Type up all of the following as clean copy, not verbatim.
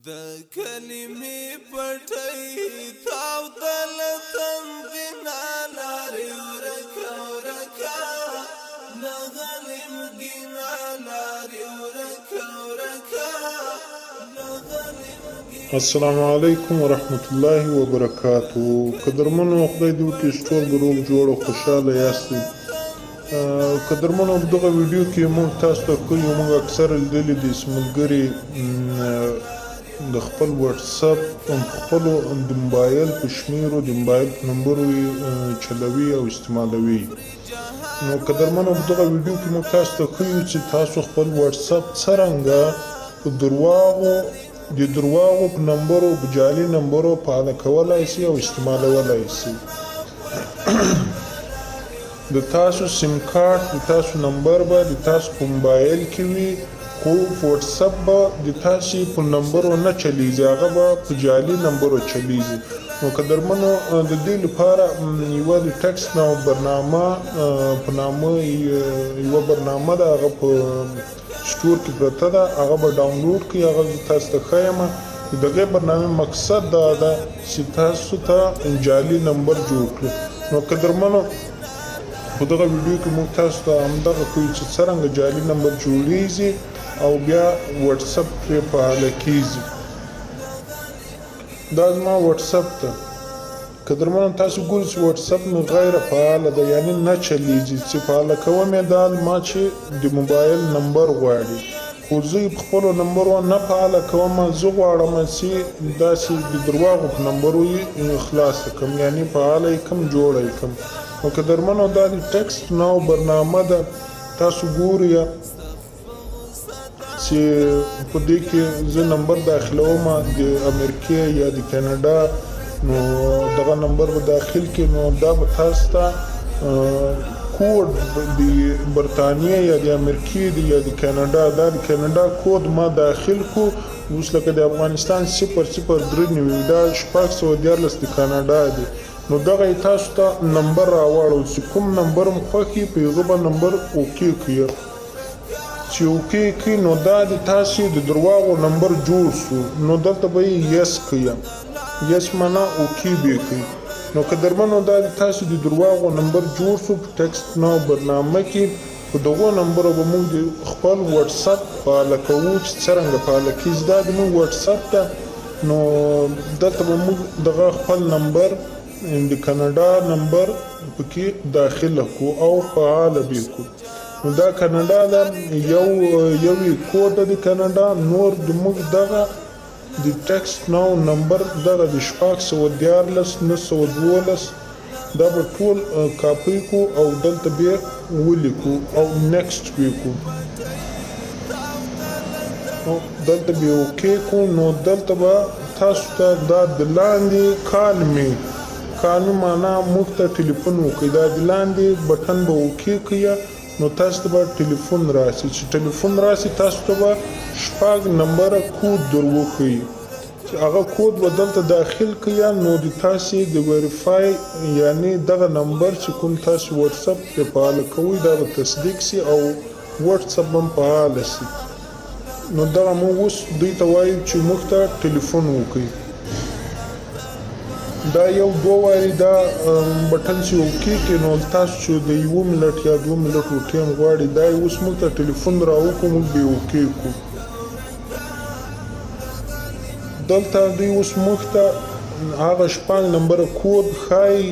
د کلمې پټۍ تاو تل تنظینا لارې ورکا ورکا نغلم گینا لارې ورکا ورکا السلام علیکم ورحمت الله وبرکاتو. قدرمنو خدای دې وکړي چې ټول به روغ جوړ او خوشحاله یاستئ. قدرمنو په دغه ویډیو کې موږ تاسو ته ښیو، موږ اکثره لیدلي دي چې ملګري د خپل واتساپ په خپلو د موبایل په شمیرو د موبایل په نمبرو چلوي او استعمالوي. نو قدرمنو په دغه ویډیو کې موږ تاسو ته ښیو چې تاسو خپل واتساپ څرنګه په درواغو په نمبرو په جعلي نمبرو فعاله کولای شي او استعمالولای شي. د تاسو سیم کارت د تاسو نمبر به د تاسو په موبایل کې وي، خو واتساپ به د تاسو په نمبرو نه چلیږي، هغه به په جعلي نمبرو چلیږي. نو قدرمنو د دې لپاره یوه د ټکسټ نو برنامه په نامه یوه برنامه ده، هغه په سټور کې پرته ده، هغه به ډاونلوډ کړئ. هغه تاسو ته ښیم. د دغې برنامې مقصد دا ده چې تاسو ته جعلي نمبر جوړ کړي. نو قدرمنو په دغه ویډیو کې موږ تاسو ته همدغه ښیو چې څرنګه جعلي نمبر جوړیږي او بیا واتساپ پرې فعاله کیږي. دا زما واتساپ ته قدرمنو تاسو ګورئ چې واتساپ مې غیر فعاله ده، یعنی نه چلیږي. چې فعاله کوم یې دا ما چې د موبایل نمبر غواړي، خو زه یې په خپلو نمبرو نه فعاله کوم. زه غواړم چې داسې د درواغو په نمبرو یې خلاصه کړم، یعنی فعاله یې کړم، جوړه یې کړم. نو قدرمنو دا د ټکسټ نو برنامه ده، تاسو ګورئ چې په دې کې زه نمبر داخلوم د امریکې یا د کاناډا. نو دغه نمبر به داخل کې، نو دا به تاسو ته کوډ د برطانیې یا د امریکې یا د کاناډا، دا د کاناډا کوډ ما داخل کو. اوس لکه د افغانستان 003 دا 614 د کاناډا دی. نو دغه تاسو ته نمبر راوړو چې کوم نمبر مو خوښي په هغه به نمبر اوکې کړئ. چې اوکې کړئ نو دا د تاسو د درواغو نمبر جوړ شو. نو دلته به یې یس کړئ، یس معنا اوکې به کړئ. نو قدرمنو دا د تاسو د درواغو نمبر جوړ شو. په ټکسټ نو برنامه کې په دغو نمبرو به موږ د خپل واتساپ فعاله کوو چې څرنګه فعاله کیږي. دا د موږ واتساپ ته، نو دلته به موږ دغه خپل نمبر د کاناډا نمبر پکې داخله کو او فعاله به کو. نو دا کاناډا دا یو کوډ د کاناډا. نور د موږ دغه د ټکسټ نو نمبر دغه د 614 دا به ټول کاپی کو او دلته به ولیکو او نیکسټ به کو. نو دلته به اوکې کو. نو دلته به تاسو ته دا د لاندې کالم معنا موږ ته ټلیفون وکړي. دا د لاندې بټن به اوکې کړئ. نو تاسو ته به ټلیفون راسي. چې ټلیفون راسي تاسو ته به 6 نمبره کود دروښیي، چې هغه کود به دلته داخل کړئ. نو د تاسو د ویریفای یعنی دغه نمبر چې کوم تاسو واتساپ په فعاله کوئ دا به تصدیق سي او واتساپ هم فعاله سي. نو دغه موږ اوس دوی ته وایو چې موږ ته ټلیفون وکړي. دا یو دوه واري دا بټن چې اوکې کې، نو تاسو چې د 1 منټ یا 2 منټو ټایم غواړي دا اوس موږ ته ټلیفون راوکړو، موږ به اوکې کو. دلته دوی اوس موږ ته هغه 6 نمبر کود ښایي،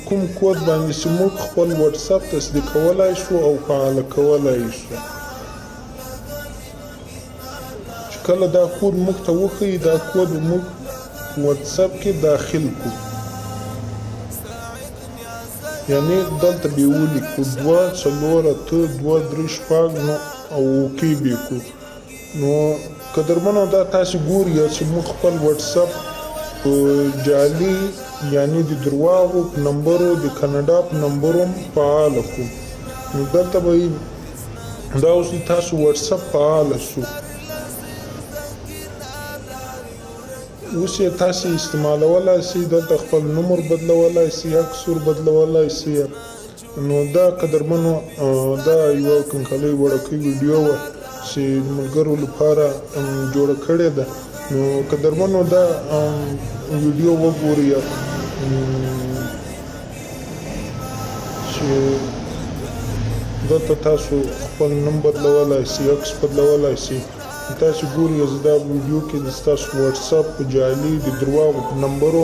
کوم کود باندې چې موږ خپل واتساپ تصدیقولای شو او فعاله کولای شو. چې کله دا کود موږ ته وښیي، دا کود موږ واتساپ کې داخل کو، یعنی دلته به ولیکو 2 4 8 2 3 6 نو او اوکې به کو. نو قدرمنو دا تاسو ګورئ چې موږ خپل واتساپ په جعلي یعنی د درواغو په نمبرو د کاناډا په نمبرو فعاله کو. نو دلته به دا اوس تاسو واتساپ فعاله شو. اوس یې تاسو استعمالولای شئ، دلته خپل نمبر بدلولای شئ، اکثر بدلولای شئ. نو دا قدرمنو دا یو کنکلۍ وړوکۍ ویډیو وه چې ملګرو لپاره جوړه کړې ده. نو قدرمنو دا ویډیو وګورئ چې دلته تاسو خپل نوم بدلولی سئ عکس بدلولی سئ تاسو ګورئ زه دا ویډیو کې ستاسو واتساپ په جعلي د درواغو په نمبرو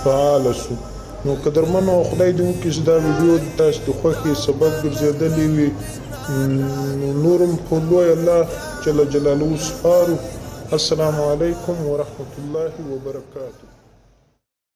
فعاله شو نو قدرمنو خدای دې وکړي چې دا ویډیو د تاسو د خوښې سبب ګرځېدلی وي نورم په لوی الله جل جلاله سپارو السلام علیکم ورحمة الله وبرکاته